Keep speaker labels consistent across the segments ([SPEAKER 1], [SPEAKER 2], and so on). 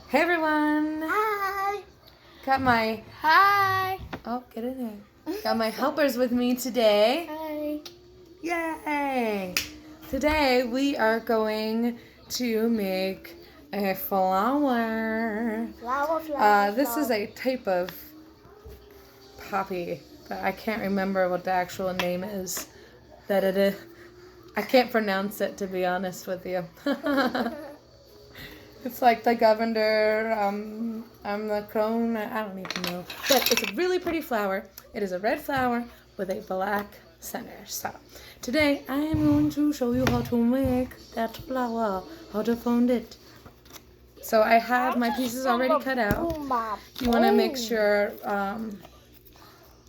[SPEAKER 1] Hey everyone!
[SPEAKER 2] Hi!
[SPEAKER 1] Got my
[SPEAKER 2] Hi!
[SPEAKER 1] get in there. Got my helpers with me today.
[SPEAKER 2] Hi!
[SPEAKER 1] Yay! Today we are going to make a flower.
[SPEAKER 2] Flower.
[SPEAKER 1] This is a type of poppy, but I can't remember what the actual name is. That it is. I can't pronounce it, to be honest with you. It's like the governor, I'm the crone, I don't even know. But it's a really pretty flower. It is a red flower with a black center. So today I am going to show you how to make that flower, how to fond it. So I have my pieces already cut out. You want to make sure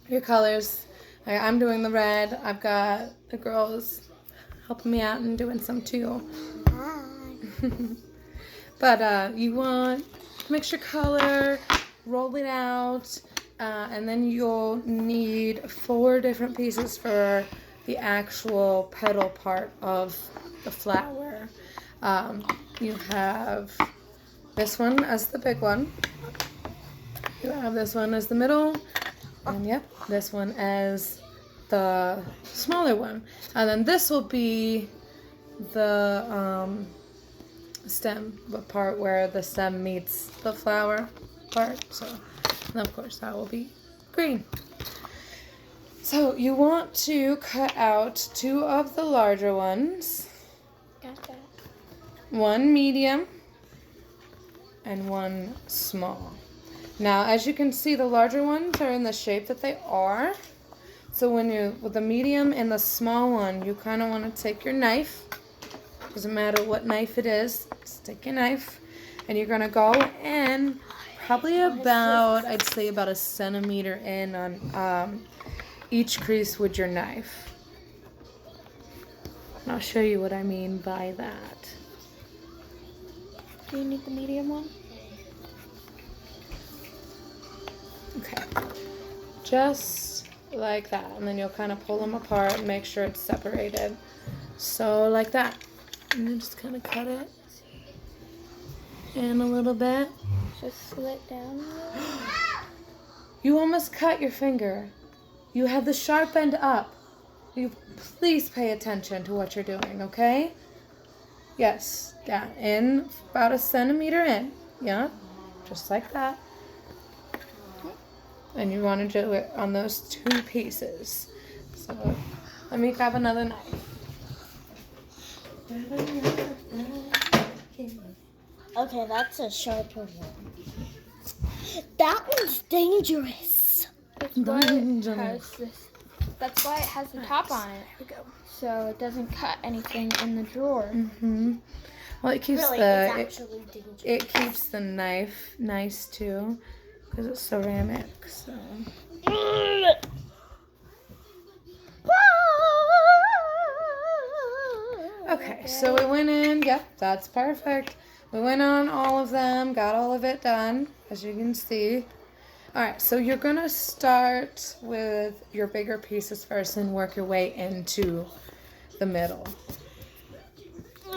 [SPEAKER 1] your colors. I'm doing the red. I've got the girls helping me out and doing some too. But you want mix your color, roll it out, and then you'll need 4 different pieces for the actual petal part of the flower. You have this one as the big one. You have this one as the middle, and yep, this one as the smaller one. And then this will be the stem, the part where the stem meets the flower part. So, and of course, that will be green. So you want to cut out 2 of the larger ones,
[SPEAKER 2] Gotcha.
[SPEAKER 1] 1 medium, and 1 small. Now, as you can see, the larger ones are in the shape that they are. So when you, with the medium and the small one, you kind of want to take your knife. Doesn't matter what knife it is, stick your knife, and you're gonna go in probably about, I'd say about 1 centimeter in on each crease with your knife. And I'll show you what I mean by that.
[SPEAKER 2] Do you need the medium one?
[SPEAKER 1] Okay, just like that, and then you'll kind of pull them apart and make sure it's separated. So like that. And then just kind of cut it in a little bit.
[SPEAKER 2] Just slit down.
[SPEAKER 1] You almost cut your finger. You have the sharp end up. You please pay attention to what you're doing, okay? Yes, yeah, in about 1 centimeter in. Yeah, just like that. And you want to do it on those 2 pieces. So let me grab another knife.
[SPEAKER 2] Okay, that's a sharper one. That one's dangerous. That's why it has the top on it.
[SPEAKER 1] There we go.
[SPEAKER 2] So it doesn't cut anything in the drawer.
[SPEAKER 1] Well, it keeps
[SPEAKER 2] dangerous.
[SPEAKER 1] it keeps the knife nice too, because it's ceramic. So. Okay, so we went in. Yep, that's perfect. We went on all of them, got all of it done, as you can see. All right, so you're gonna start with your bigger pieces first and work your way into the middle.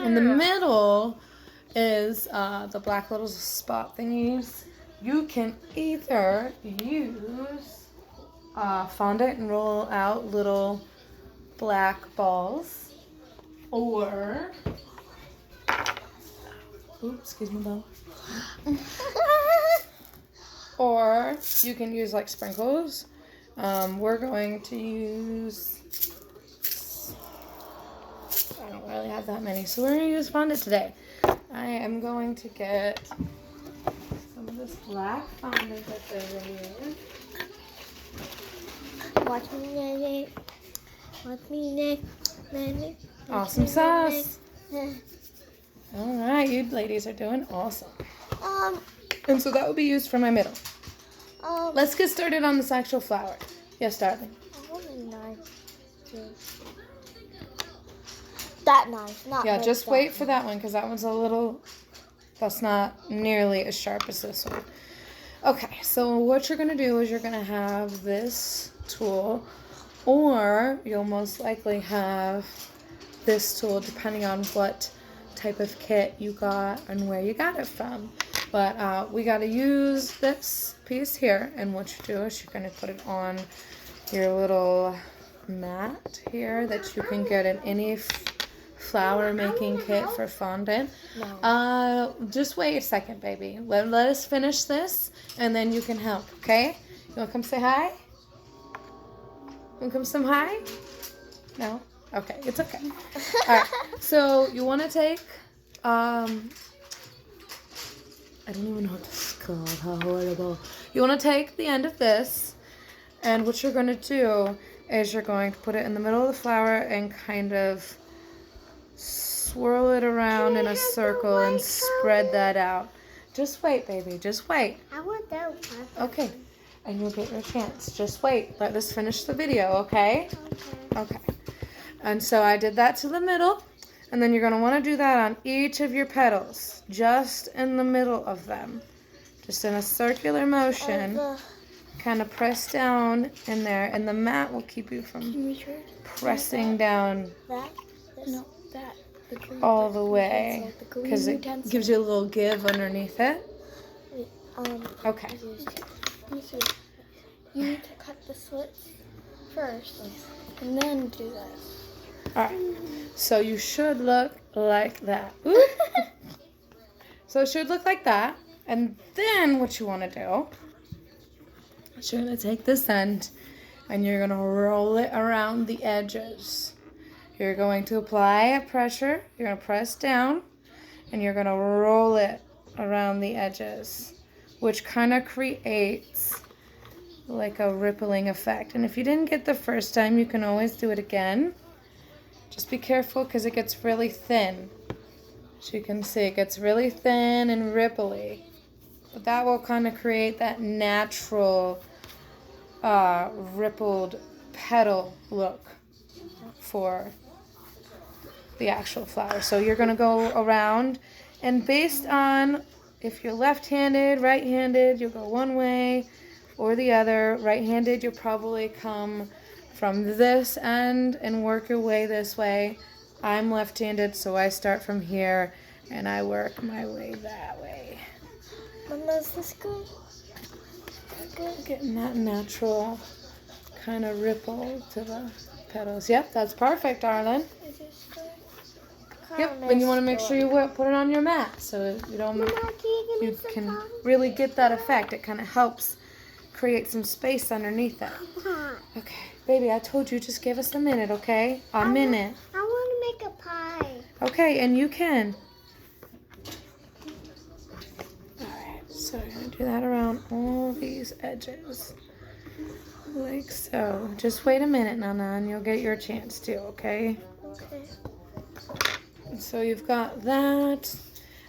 [SPEAKER 1] In the middle is the black little spot thingies. You can either use fondant and roll out little black balls, or excuse me, Belle. Or you can use like sprinkles. We're going to use, I don't really have that many, so we're going to use fondant today. I am going to get some of this black fondant that's over here.
[SPEAKER 2] Watch me,
[SPEAKER 1] Awesome sauce. All right, you ladies are doing awesome. And so that will be used for my middle. Let's get started on this actual flower. Yes, darling.
[SPEAKER 2] I want a knife. That knife, not
[SPEAKER 1] Yeah,
[SPEAKER 2] like
[SPEAKER 1] just
[SPEAKER 2] that
[SPEAKER 1] wait for
[SPEAKER 2] one.
[SPEAKER 1] that one because that one's a little, that's not nearly as sharp as this one. Okay, so what you're going to do is you're going to have this tool, or you'll most likely have this tool depending on what type of kit you got and where you got it from. But we got to use this piece here, and what you do is you're going to put it on your little mat here that you can get in any flower making kit for fondant.
[SPEAKER 2] No.
[SPEAKER 1] Just wait a second, baby. Let us finish this, and then you can help, okay? You want to come say hi? Want to come say hi? No? Okay, it's okay. All right, so you want to take, I don't even know what this is called, how horrible. You want to take the end of this, and what you're going to do is you're going to put it in the middle of the flower and kind of swirl it around in a circle and spread that out. Just wait, baby, just wait.
[SPEAKER 2] I want that one.
[SPEAKER 1] Okay, and you'll get your chance. Just wait. Let us finish the video, okay? Okay. And so I did that to the middle, and then you're going to want to do that on each of your petals, just in the middle of them. Just in a circular motion. Kind of press down in there, and the mat will keep you from pressing down all the way, because it gives you a little give underneath it. Okay.
[SPEAKER 2] You need to cut the slits first, and then do this.
[SPEAKER 1] All right. So you should look like that. Oop. So it should look like that, and then what you want to do, you're going to take this end and you're going to roll it around the edges. You're going to apply a pressure. You're going to press down and you're going to roll it around the edges, which kind of creates like a rippling effect. And if you didn't get the first time, you can always do it again. Just be careful because it gets really thin. As you can see, it gets really thin and ripply. But that will kind of create that natural rippled petal look for the actual flower. So you're going to go around, and based on if you're left-handed, right-handed, you'll go one way or the other. Right-handed, you'll probably come from this end and work your way this way. I'm left-handed, so I start from here and I work my way that way.
[SPEAKER 2] Mama, is this good? Good.
[SPEAKER 1] Getting that natural kind of ripple to the petals. Yep, that's perfect, darling.
[SPEAKER 2] Is this good?
[SPEAKER 1] Yep, and you want to make sure you put it on your mat so you don't. You can really get that effect. It kind of helps create some space underneath it. Okay, baby, I told you just give us a minute, okay? A minute.
[SPEAKER 2] I want to make a pie.
[SPEAKER 1] Okay, and you can. So you're going to do that around all these edges, like so. Just wait a minute, Nana, and you'll get your chance too, okay?
[SPEAKER 2] Okay.
[SPEAKER 1] So you've got that,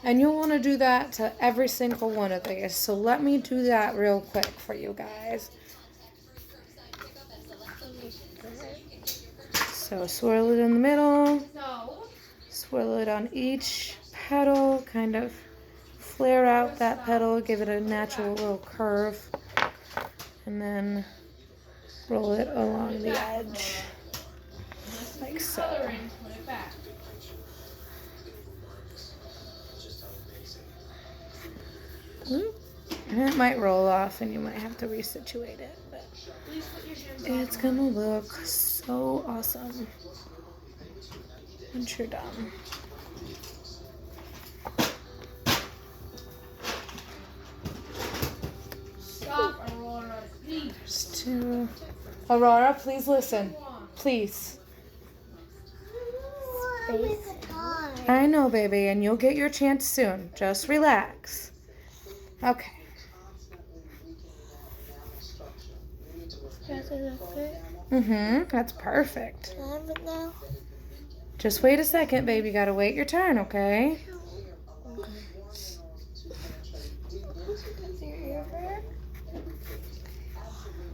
[SPEAKER 1] and you'll want to do that to every single one of these. So let me do that real quick for you guys. So swirl it in the middle, swirl it on each petal, kind of flare out that petal, give it a natural little curve, and then roll it along the edge, like so. And it might roll off and you might have to resituate it, but it's gonna look so awesome once you're done. There's two. Aurora, please listen. Please. I know, baby, and you'll get your chance soon. Just relax. Okay. That's perfect.
[SPEAKER 2] Can I have it now?
[SPEAKER 1] Just wait a second, baby. You gotta wait your turn, okay?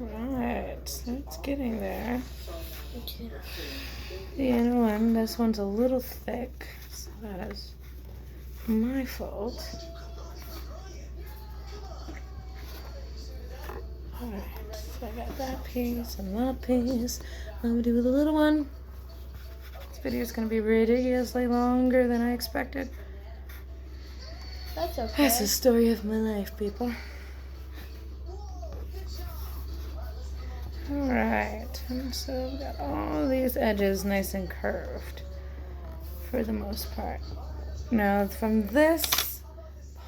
[SPEAKER 1] Right, it's getting there. The inner one, this one's a little thick, so that is my fault. Alright, so I got that piece and that piece. I'm gonna do the little one. This video is gonna be ridiculously longer than I expected.
[SPEAKER 2] That's okay.
[SPEAKER 1] That's the story of my life, people. Alright, and so we've got all these edges nice and curved for the most part. Now from this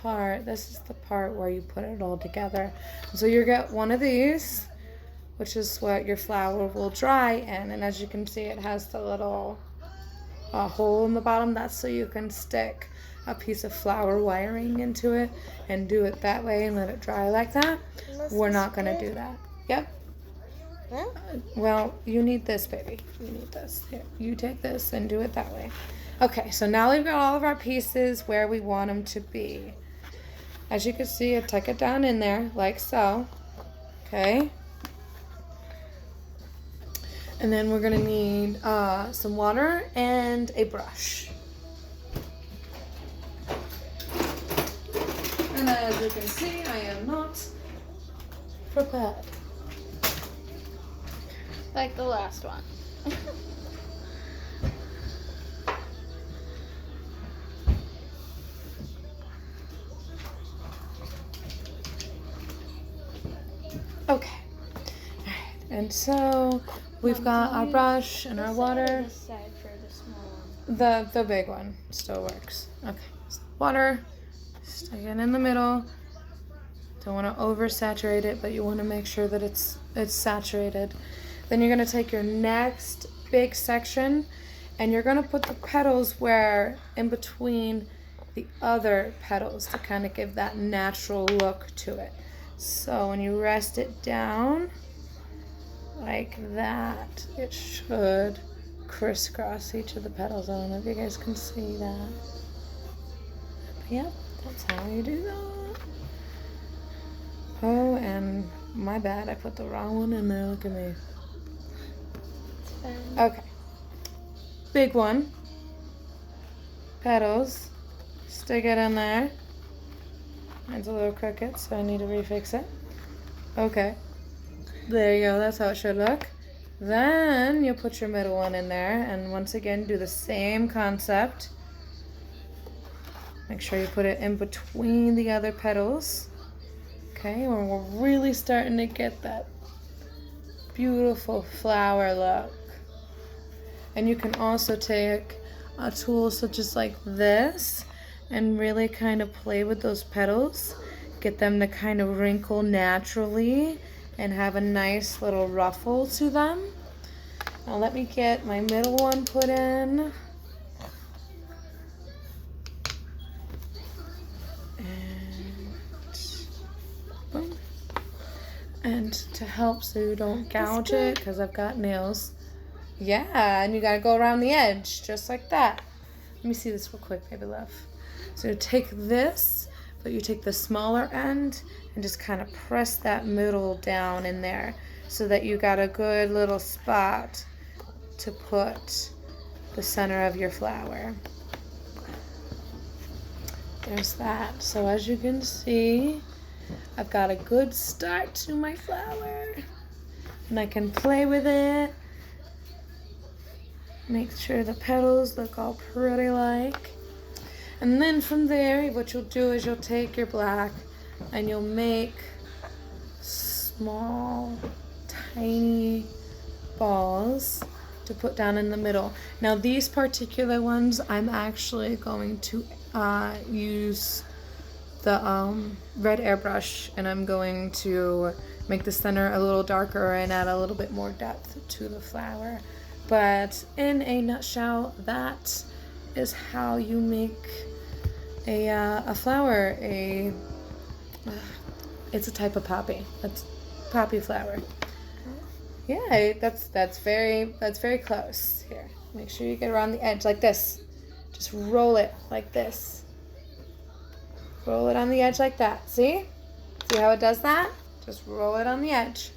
[SPEAKER 1] part, this is the part where you put it all together. So you get one of these, which is what your flour will dry in, and as you can see, it has the little hole in the bottom. That's so you can stick a piece of flour wiring into it and do it that way and let it dry like that. We're not going to do that. Yep.
[SPEAKER 2] Huh?
[SPEAKER 1] Well, you need this, baby. You need this. Here, you take this and do it that way. Okay, so now we've got all of our pieces where we want them to be. As you can see, I tuck it down in there like so. Okay. And then we're going to need some water and a brush. And as you can see, I am not prepared.
[SPEAKER 2] Like the last one.
[SPEAKER 1] Okay. Alright, and so we've got our brush and our water.
[SPEAKER 2] This side for the small one.
[SPEAKER 1] The big one still works. Okay. Water. Stick it in the middle. Don't want to oversaturate it, but you want to make sure that it's saturated. Then you're going to take your next big section and you're going to put the petals where in between the other petals to kind of give that natural look to it. So when you rest it down like that, it should crisscross each of the petals. I don't know if you guys can see that. But yep, that's how you do that. Oh, and my bad, I put the wrong one in there. Look at me. Okay. Big one. Petals. Stick it in there. It's a little crooked, so I need to refix it. Okay. There you go. That's how it should look. Then you'll put your middle one in there, and once again do the same concept. Make sure you put it in between the other petals. Okay, and we're really starting to get that beautiful flower look. And you can also take a tool such as like this and really kind of play with those petals. Get them to kind of wrinkle naturally and have a nice little ruffle to them. Now let me get my middle one put in. And to help so you don't gouge it, because I've got nails. Yeah, and you gotta go around the edge, just like that. Let me see this real quick, baby love. So you take this, but you take the smaller end and just kind of press that middle down in there so that you got a good little spot to put the center of your flower. There's that. So as you can see, I've got a good start to my flower, and I can play with it. Make sure the petals look all pretty like. And then from there, what you'll do is you'll take your black and you'll make small, tiny balls to put down in the middle. Now these particular ones, I'm actually going to use the red airbrush, and I'm going to make the center a little darker and add a little bit more depth to the flower. But in a nutshell, that is how you make a flower. It's a type of poppy. That's poppy flower. Yeah, that's very close. Here, make sure you get around the edge like this. Just roll it like this. Roll it on the edge like that. See? See how it does that? Just roll it on the edge.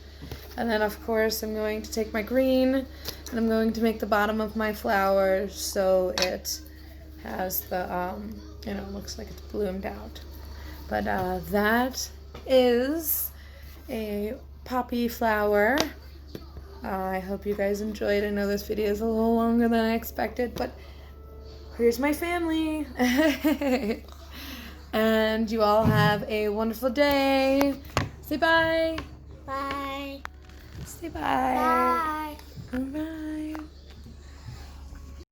[SPEAKER 1] And then of course I'm going to take my green and I'm going to make the bottom of my flower so it has the, looks like it's bloomed out. But that is a poppy flower. I hope you guys enjoyed. I know this video is a little longer than I expected, but here's my family. And you all have a wonderful day. Say bye.
[SPEAKER 2] Bye.
[SPEAKER 1] Say bye.
[SPEAKER 2] Bye.